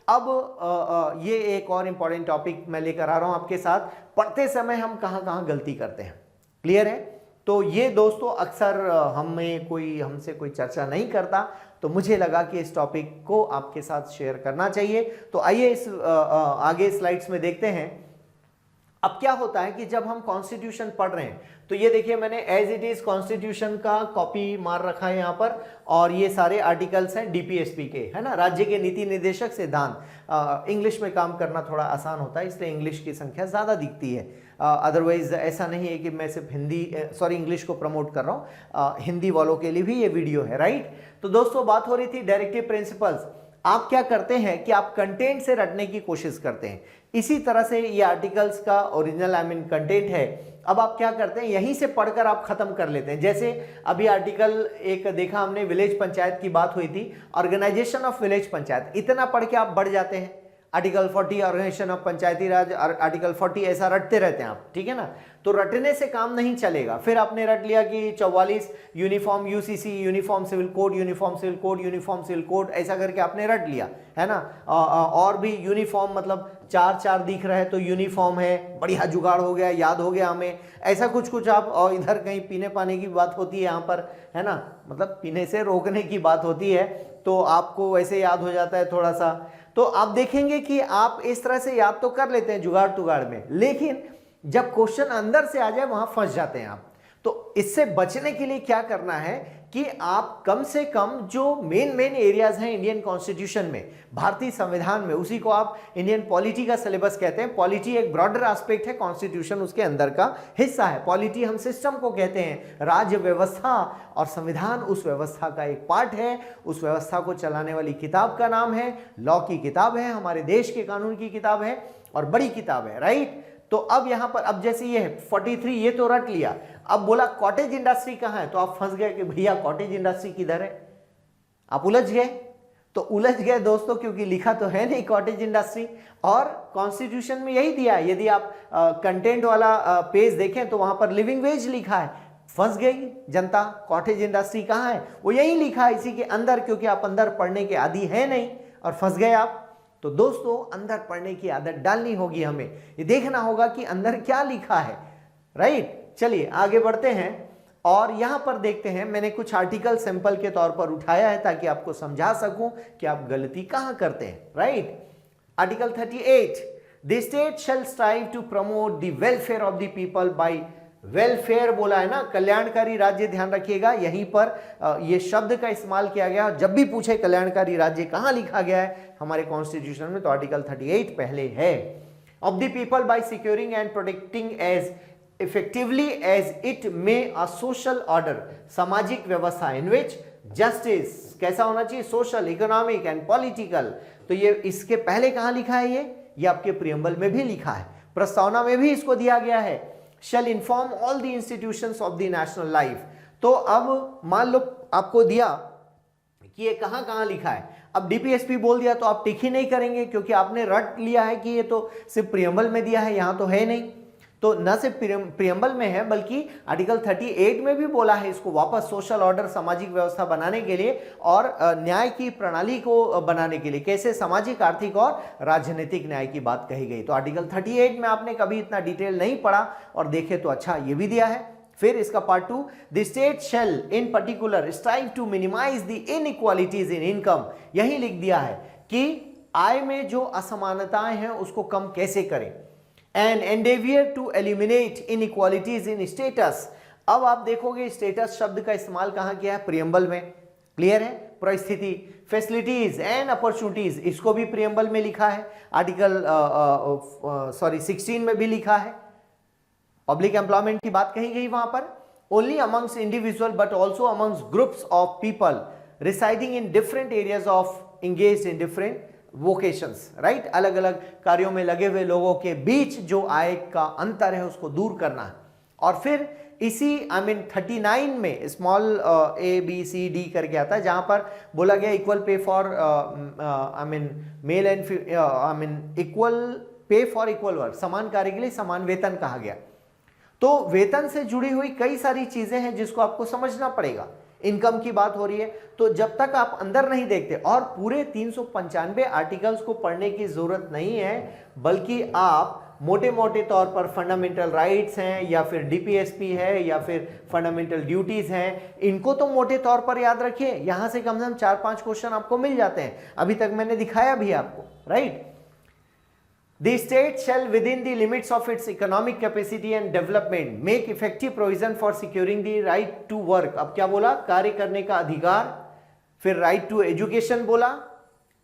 अब ये एक और इंपॉर्टेंट टॉपिक मैं लेकर आ रहा हूं आपके साथ, पढ़ते समय हम कहां कहां गलती करते हैं। क्लियर है? तो ये दोस्तों अक्सर हमसे कोई चर्चा नहीं करता, तो मुझे लगा कि इस टॉपिक को आपके साथ शेयर करना चाहिए। तो आइए इस आगे स्लाइड्स में देखते हैं। अब क्या होता है कि जब हम कॉन्स्टिट्यूशन पढ़ रहे हैं, तो ये देखिए मैंने एज इट इज कॉन्स्टिट्यूशन का कॉपी मार रखा है यहाँ पर, और ये सारे आर्टिकल्स हैं डीपीएसपी के, है ना, राज्य के नीति निर्देशक सिद्धांत। इंग्लिश में काम करना थोड़ा आसान होता है, इसलिए इंग्लिश की संख्या ज़्यादा दिखती है। अदरवाइज ऐसा नहीं है कि मैं सिर्फ इंग्लिश को प्रमोट कर रहा हूँ, हिंदी वालों के लिए भी ये वीडियो है, राइट। तो दोस्तों बात हो रही थी डायरेक्टिव प्रिंसिपल्स। आप क्या करते हैं कि आप कंटेंट से रटने की कोशिश करते हैं। इसी तरह से ये आर्टिकल्स का ओरिजिनल कंटेंट है। अब आप क्या करते हैं, यहीं से पढ़कर आप खत्म कर लेते हैं। जैसे अभी आर्टिकल एक देखा हमने, विलेज पंचायत की बात हुई थी, ऑर्गेनाइजेशन ऑफ विलेज पंचायत, इतना पढ़ के आप बढ़ जाते हैं। Article 40 organisation of Panchayati Raj, article 40 ऐसा रटते रहते हैं आप, ठीक है ना। तो रटने से काम नहीं चलेगा। फिर आपने रट लिया कि 44 uniform UCC, uniform civil code, uniform civil code, uniform civil code, ऐसा करके आपने रट लिया, है ना। और भी यूनिफॉर्म मतलब 4 दिख रहा है तो यूनिफॉर्म है, बढ़िया जुगाड़ हो गया, याद हो गया हमें, ऐसा कुछ आप। और इधर कहीं पीने पानी की बात होती है यहाँ पर, है ना, मतलब पीने से रोकने की बात होती है, तो आपको वैसे याद हो जाता है थोड़ा सा। तो आप देखेंगे कि आप इस तरह से याद तो कर लेते हैं जुगाड़ तुगाड़ में, लेकिन जब क्वेश्चन अंदर से आ जाए वहां फंस जाते हैं आप। तो इससे बचने के लिए क्या करना है कि आप कम से कम जो मेन एरियाज हैं इंडियन कॉन्स्टिट्यूशन में, भारतीय संविधान में, उसी को आप इंडियन पॉलिटी का सिलेबस कहते हैं। पॉलिटी एक ब्रॉडर एस्पेक्ट है, कॉन्स्टिट्यूशन उसके अंदर का हिस्सा है। पॉलिटी हम सिस्टम को कहते हैं, राज्य व्यवस्था, और संविधान उस व्यवस्था का एक पार्ट है। उस व्यवस्था को चलाने वाली किताब का नाम है, लॉ की किताब है, हमारे देश के कानून की किताब है, और बड़ी किताब है, राइट। तो अब यहां पर, अब जैसे ये है 43, ये तो रट लिया। अब बोला कॉटेज इंडस्ट्री कहां है, तो आप फंस गए कि भैया कॉटेज इंडस्ट्री किधर है, आप उलझ गए। तो उलझ गए दोस्तों, क्योंकि लिखा तो है नहीं कॉटेज इंडस्ट्री, और कॉन्स्टिट्यूशन में यही दिया है। यदि आप कंटेंट वाला पेज देखें तो वहां पर लिविंग वेज लिखा है। फंस गई जनता, कॉटेज इंडस्ट्री कहां है, वो यही लिखा है इसी के अंदर, क्योंकि आप अंदर पढ़ने के आदी है नहीं, और फंस गए आप। तो दोस्तों अंदर पढ़ने की आदत डालनी होगी हमें, ये देखना होगा कि अंदर क्या लिखा है, राइट। चलिए आगे बढ़ते हैं, और यहां पर देखते हैं, मैंने कुछ आर्टिकल सैंपल के तौर पर उठाया है ताकि आपको समझा सकूं कि आप गलती कहां करते हैं, right. Article 38, the state shall strive to promote the welfare of the people by, welfare बोला है ना, कल्याणकारी राज्य, ध्यान रखिएगा यहीं पर ये शब्द का इस्तेमाल किया गया। जब भी पूछे कल्याणकारी राज्य कहां लिखा गया है हमारे कॉन्स्टिट्यूशन में, तो आर्टिकल 38 पहले है। Of the people by securing and protecting as effectively as it may a social order, सामाजिक व्यवस्था इन विच जस्टिस कैसा होना चाहिए, सोशल, इकोनॉमिक एंड पॉलिटिकल। तो ये इसके पहले कहां लिखा है, ये आपके प्रियम्बल में भी लिखा है, प्रस्तावना में भी इसको दिया गया है। Shall inform all the institutions of the national life। तो अब मान लो आपको दिया कि ये कहां कहां लिखा है, अब डीपीएसपी बोल दिया तो आप टिक ही नहीं करेंगे, क्योंकि आपने रट लिया है कि ये तो सिर्फ प्रियम्बल में दिया है, यहां तो है नहीं। तो न सिर्फ प्रियम्बल में है, बल्कि आर्टिकल 38 में भी बोला है इसको वापस सोशल ऑर्डर, सामाजिक व्यवस्था बनाने के लिए, और न्याय की प्रणाली को बनाने के लिए, कैसे सामाजिक, आर्थिक और राजनीतिक न्याय की बात कही गई। तो आर्टिकल 38 में आपने कभी इतना डिटेल नहीं पढ़ा, और देखे तो अच्छा ये भी दिया है। फिर इसका part 2, the state shall in particular strive to minimise the inequalities in income, यही लिख दिया है कि आय में जो असमानताएं हैं उसको कम कैसे करें, and endeavour to eliminate inequalities in status. अब आप देखोगे स्टेटस शब्द का इस्तेमाल कहां किया है, प्रियम्बल में, क्लियर है। परिस्थिति, फैसिलिटीज एंड अपॉर्चुनिटीज, इसको भी प्रियम्बल में लिखा है। आर्टिकल 16 में भी लिखा है। पब्लिक एम्प्लॉयमेंट की बात कही गई वहां पर, only amongst individual but also amongst groups of people residing in different areas of engaged in different vocations, right. अलग अलग कार्यों में लगे हुए लोगों के बीच जो आय का अंतर है उसको दूर करना है। और फिर इसी 39 में स्मॉल ABCD करके आता है, जहां पर बोला गया equal pay for male and equal pay for equal work, समान कार्य के लिए समान वेतन कहा गया। तो वेतन से जुड़ी हुई कई सारी चीजें हैं जिसको आपको समझना पड़ेगा। इनकम की बात हो रही है। तो जब तक आप अंदर नहीं देखते, और पूरे 395 आर्टिकल्स को पढ़ने की जरूरत नहीं है, बल्कि आप मोटे मोटे तौर पर फंडामेंटल राइट्स हैं या फिर डीपीएसपी है या फिर फंडामेंटल ड्यूटीज हैं, इनको तो मोटे तौर पर याद रखिए। यहां से कम 4-5 क्वेश्चन आपको मिल जाते हैं, अभी तक मैंने दिखाया भी आपको, right. The state shall within the limits of its economic capacity and development make effective provision for securing the right to work। अब क्या बोला, कार्य करने का अधिकार, फिर right to education बोला,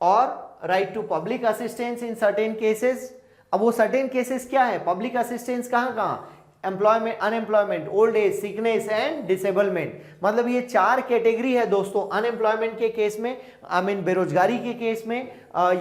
और right to public assistance in certain cases। अब वो सर्टेन केसेस क्या है, पब्लिक असिस्टेंस कहां कहां, employment, unemployment, old age, sickness and disablement. मतलब ये 4 कैटेगरी है दोस्तों। अनएम्प्लॉयमेंट के केस में, बेरोजगारी के केस में,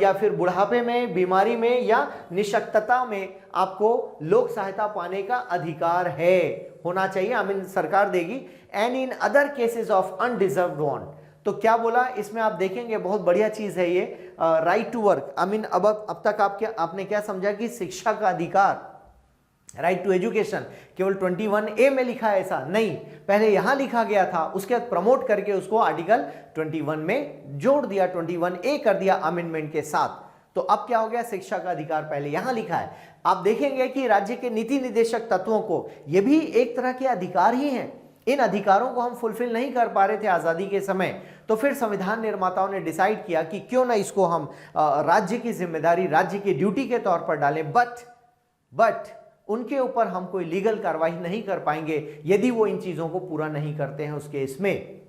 या फिर बुढ़ापे में, बीमारी में, या निशक्तता में आपको लोक सहायता पाने का अधिकार है, होना चाहिए, सरकार देगी। And in other cases of undeserved want. तो क्या बोला इसमें, आप देखेंगे बहुत बढ़िया चीज है ये, राइट टू वर्क। अब तक आपने क्या समझा कि शिक्षा का अधिकार, राइट टू एजुकेशन केवल 21A में लिखा है, ऐसा नहीं, पहले यहां लिखा गया था, उसके बाद प्रमोट करके उसको आर्टिकल 21 में जोड़ दिया, 21A कर दिया अमेंडमेंट के साथ। तो अब क्या हो गया, शिक्षा का अधिकार पहले यहां लिखा है। आप देखेंगे कि राज्य के नीति निर्देशक तत्वों को, ये भी एक तरह के अधिकार ही हैं। इन अधिकारों को हम फुलफिल नहीं कर पा रहे थे आजादी के समय, तो फिर संविधान निर्माताओं ने डिसाइड किया कि क्यों ना इसको हम राज्य की जिम्मेदारी, राज्य की ड्यूटी के तौर पर डालें। बट उनके ऊपर हम कोई लीगल कार्रवाई नहीं कर पाएंगे यदि वो इन चीजों को पूरा नहीं करते हैं उस केस में।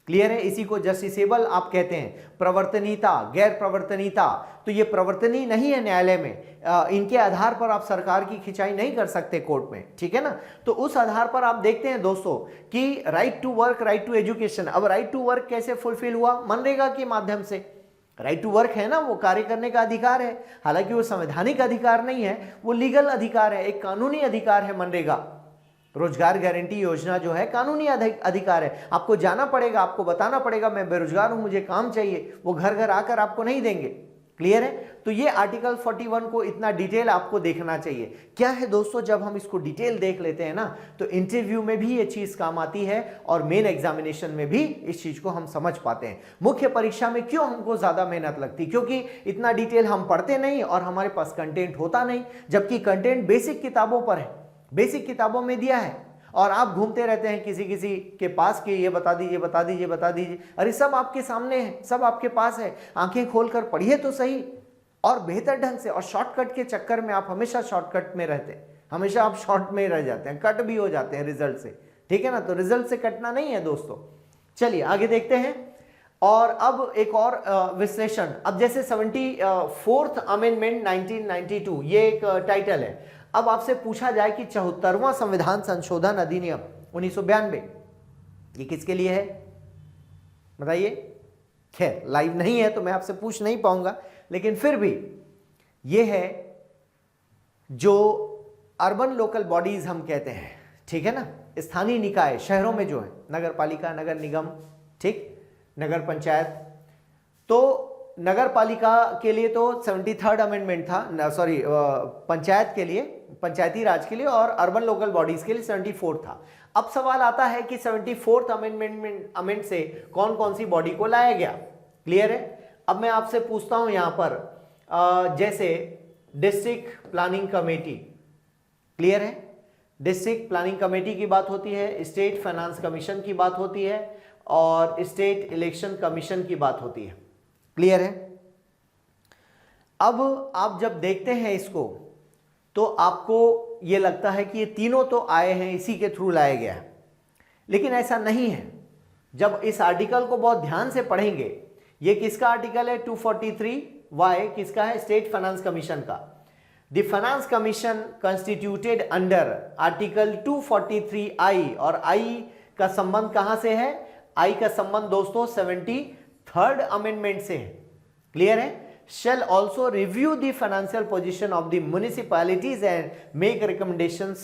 क्लियर है, इसी को जस्टिसेबल आप कहते हैं। प्रवर्तनीयता, गैर प्रवर्तनीयता, तो ये प्रवर्तनीय नहीं है न्यायालय में, इनके आधार पर आप सरकार की खिंचाई नहीं कर सकते कोर्ट में, ठीक है ना। तो उस आधार पर आप देखते हैं दोस्तों कि right to work, right to education. अब राइट टू वर्क कैसे फुलफिल हुआ, मनरेगा के माध्यम से। राइट टू वर्क है ना, वो कार्य करने का अधिकार है, हालांकि वो संवैधानिक अधिकार नहीं है, वो लीगल अधिकार है, एक कानूनी अधिकार है। मनरेगा रोजगार गारंटी योजना जो है कानूनी अधिकार है। आपको जाना पड़ेगा, आपको बताना पड़ेगा मैं बेरोजगार हूं, मुझे काम चाहिए, वो घर घर आकर आपको नहीं देंगे। क्लियर है, तो ये आर्टिकल 41 को इतना डिटेल आपको देखना चाहिए। क्या है दोस्तों, जब हम इसको डिटेल देख लेते हैं ना, तो इंटरव्यू में भी ये चीज काम आती है और मेन एग्जामिनेशन में भी इस चीज को हम समझ पाते हैं। मुख्य परीक्षा में क्यों हमको ज्यादा मेहनत लगती, क्योंकि इतना डिटेल हम पढ़ते नहीं और हमारे पास कंटेंट होता नहीं, जबकि कंटेंट बेसिक किताबों पर है, बेसिक किताबों में दिया है, और आप घूमते रहते हैं किसी किसी के पास कि ये बता दीजिए, बता दीजिए, बता दीजिए। अरे सब आपके सामने है, सब आपके पास है, आंखें खोलकर पढ़िए तो सही, और बेहतर ढंग से। और शॉर्टकट के चक्कर में आप हमेशा शॉर्टकट में रहते हैं, हमेशा आप शॉर्ट में रह जाते हैं, कट भी हो जाते हैं रिजल्ट से, ठीक है ना। तो रिजल्ट से कटना नहीं है दोस्तों। चलिए आगे देखते हैं। और अब एक और विश्लेषण, अब जैसे 74th अमेंडमेंट 1992 ये एक टाइटल है। अब आपसे पूछा जाए कि 74वां संविधान संशोधन अधिनियम 1992 ये किसके लिए है, बताइए। खैर लाइव नहीं है तो मैं आपसे पूछ नहीं पाऊंगा, लेकिन फिर भी ये है जो अर्बन लोकल बॉडीज हम कहते हैं, ठीक है ना, स्थानीय निकाय, शहरों में जो है नगर पालिका, नगर निगम, ठीक, नगर पंचायत। तो नगर पालिका के लिए तो 73rd अमेंडमेंट था, सॉरी पंचायत के लिए, पंचायती राज के लिए, और अर्बन लोकल बॉडीज के लिए 74 था। अब सवाल आता है कि 74th अमेंडमेंट से कौन कौन सी बॉडी को लाया गया। क्लियर है, अब मैं आपसे पूछता हूं यहां पर जैसे डिस्ट्रिक्ट प्लानिंग कमेटी, क्लियर है, डिस्ट्रिक्ट प्लानिंग कमेटी की बात होती है, स्टेट फाइनेंस कमीशन की बात होती है, और स्टेट इलेक्शन कमीशन की बात होती है। क्लियर है। अब आप जब देखते हैं इसको तो आपको यह लगता है कि ये तीनों तो आए हैं, इसी के थ्रू लाया गया है, लेकिन ऐसा नहीं है। जब इस आर्टिकल को बहुत ध्यान से पढ़ेंगे, ये किसका आर्टिकल है, 243Y किसका है, स्टेट फाइनेंस कमीशन का। The finance commission constituted under article 243I, और I का संबंध कहां से है, I का संबंध दोस्तों 73rd अमेंडमेंट से है। क्लियर है। shall also review the financial position of the municipalities and make recommendations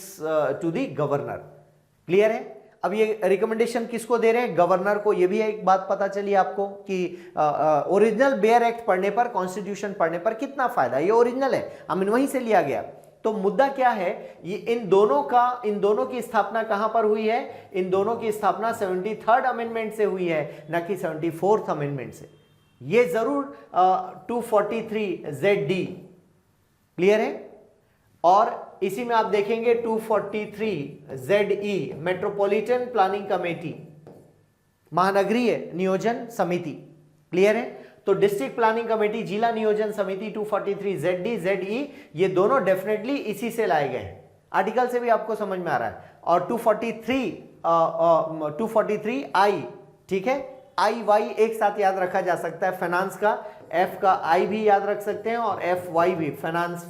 to the governor। Clear है। अब ये रिकमेंडेशन किसको दे रहे हैं, गवर्नर को। ये भी एक बात पता चली आपको कि ओरिजिनल बेयर एक्ट पढ़ने पर, कॉन्स्टिट्यूशन पढ़ने पर कितना फायदा, ये ओरिजिनल है, वहीं से लिया गया। तो मुद्दा क्या है, ये इन दोनों की स्थापना कहां पर हुई है? इन दोनों की स्थापना 73rd अमेंडमेंट से हुई है, ना कि 74th अमेंडमेंट से। ये जरूर 243 ZD क्लियर है। और इसी में आप देखेंगे 243 ZE मेट्रोपॉलिटन प्लानिंग कमेटी, महानगरीय नियोजन समिति क्लियर है। तो डिस्ट्रिक्ट प्लानिंग कमेटी, जिला नियोजन समिति 243 ZD ZE ये दोनों डेफिनेटली इसी से लाए गए हैं, आर्टिकल से भी आपको समझ में आ रहा है। और 243 I, ठीक है, IY एक साथ याद रखा जा सकता है, फाइनेंस का F का I भी याद रख सकते हैं और FY भी, फाइनेंस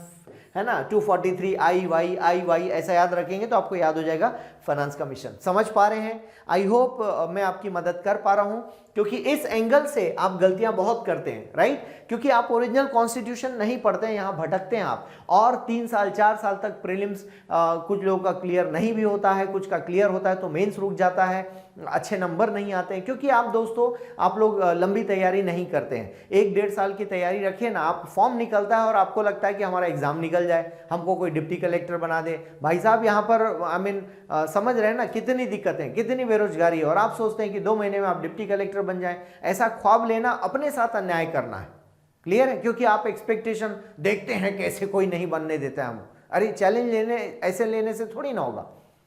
है ना। 243 IY ऐसा याद रखेंगे तो आपको याद हो जाएगा फाइनेंस कमीशन। समझ पा रहे हैं? आई होप मैं आपकी मदद कर पा रहा हूं, क्योंकि इस एंगल से आप गलतियां बहुत करते हैं, राइट। क्योंकि आप ओरिजिनल कॉन्स्टिट्यूशन नहीं पढ़ते हैं, यहां भटकते हैं आप, और 3 साल 4 साल तक प्रीलिम्स कुछ लोगों का क्लियर नहीं भी होता है, कुछ का क्लियर होता है तो मेंस रुक जाता है, अच्छे नंबर नहीं आते हैं, क्योंकि आप दोस्तों आप लोग लंबी तैयारी नहीं करते हैं। 1-1.5 साल की तैयारी रखिए ना, आप फॉर्म निकलता है और आपको लगता है कि हमारा एग्जाम निकल जाए, हमको कोई डिप्टी कलेक्टर बना दे। भाई साहब यहाँ पर समझ रहे हैं ना कितनी दिक्कतें, कितनी बेरोजगारी है, और आप सोचते हैं कि 2 महीने में आप डिप्टी कलेक्टर बन जाएं। ऐसा ख्वाब लेना अपने साथ अन्याय करना है, क्लियर है। क्योंकि आप एक्सपेक्टेशन देखते हैं कैसे कोई नहीं बनने देता है हम, अरे चैलेंज लेने ऐसे लेने से थोड़ी ना होगा।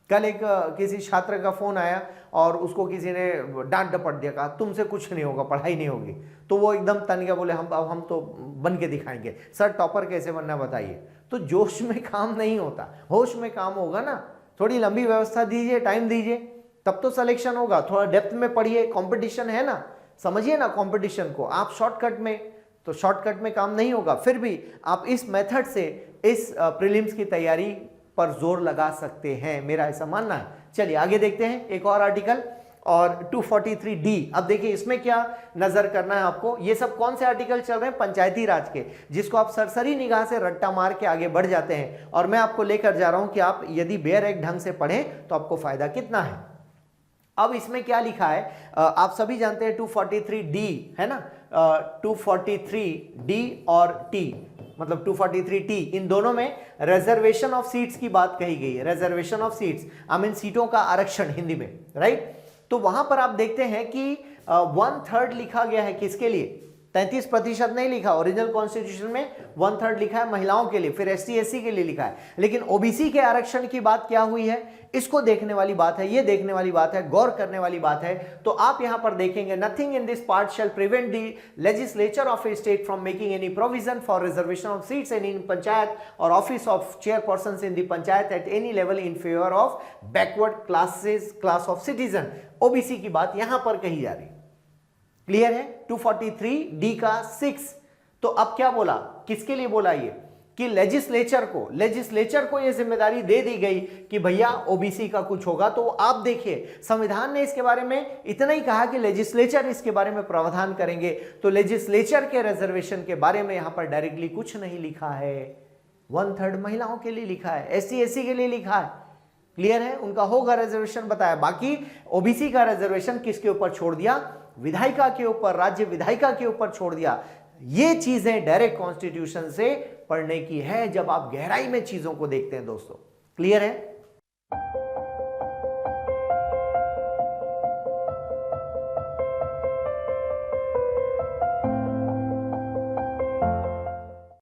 कल एक किसी छात्र का फोन आया और उसको किसी ने डांट डपट दिया, कहा तुमसे कुछ नहीं होगा, पढ़ाई नहीं होगी। तो वो एकदम तन गया, बोले हम तो बन के दिखाएंगे। सर टॉपर कैसे बनना बताइए। तो जोश में काम नहीं होता, होश में काम होगा ना। थोड़ी लंबी व्यवस्था दीजिए, टाइम दीजिए, तब तो सिलेक्शन होगा। थोड़ा डेप्थ में पढ़िए, कंपटीशन है ना, समझिए ना कंपटीशन को। आप शॉर्टकट में काम नहीं होगा। फिर भी आप इस मेथड से इस प्रीलिम्स की तैयारी पर जोर लगा सकते हैं, मेरा ऐसा मानना है। चलिए आगे देखते हैं एक और आर्टिकल, और 243D। अब देखिए इसमें क्या नजर करना है आपको। ये सब कौन से आर्टिकल चल रहे हैं? पंचायती राज के, जिसको आप सरसरी निगाह से रट्टा मार के आगे बढ़ जाते हैं। और मैं आपको लेकर जा रहा हूं कि आप यदि बेयर एक्ट ढंग से पढ़ें तो आपको फायदा कितना है। अब इसमें क्या लिखा है, आप सभी जानते हैं 243D है ना, 243D और T मतलब 243T, इन दोनों में रिजर्वेशन ऑफ सीट्स की बात कही गई है। Reservation of seats I mean सीटों का आरक्षण हिंदी में, राइट। तो वहां पर आप देखते हैं कि 1/3 लिखा गया है, किसके लिए? 33% नहीं लिखा, ओरिजिनल कॉन्स्टिट्यूशन में 1/3 लिखा है महिलाओं के लिए, फिर ST SC के लिए लिखा है। लेकिन OBC के आरक्षण की बात क्या हुई है, इसको देखने वाली बात है, ये देखने वाली बात है, गौर करने वाली बात है। तो आप यहां पर देखेंगे, nothing in this part shall prevent the legislature of a state from making any provision for reservation of seats in panchayat और office of chairperson in the panchayat at any level in favour of backward class of citizen. OBC की बात यहां पर कही जा रही, clear है। 243D का 6। तो अब क्या बोला, किसके लिए बोला ये, कि लेजिस्लेचर को ये जिम्मेदारी दे दी गई कि भैया OBC का कुछ होगा। तो आप देखिए संविधान ने इसके बारे में इतना ही कहा कि लेजिस्लेचर इसके बारे में प्रावधान करेंगे। तो लेजिस्लेचर के रिजर्वेशन के बारे में यहां पर डायरेक्टली कुछ नहीं लिखा है। 1/3 महिलाओं के लिए लिखा है, SC SC के लिए लिखा है, क्लियर है, उनका होगा रिजर्वेशन बताया। बाकी OBC का रिजर्वेशन किसके ऊपर छोड़ दिया? विधायिका के ऊपर, राज्य विधायिका के ऊपर छोड़ दिया। ये चीजें डायरेक्ट कॉन्स्टिट्यूशन से पढ़ने की है जब आप गहराई में चीजों को देखते हैं दोस्तों, क्लियर है।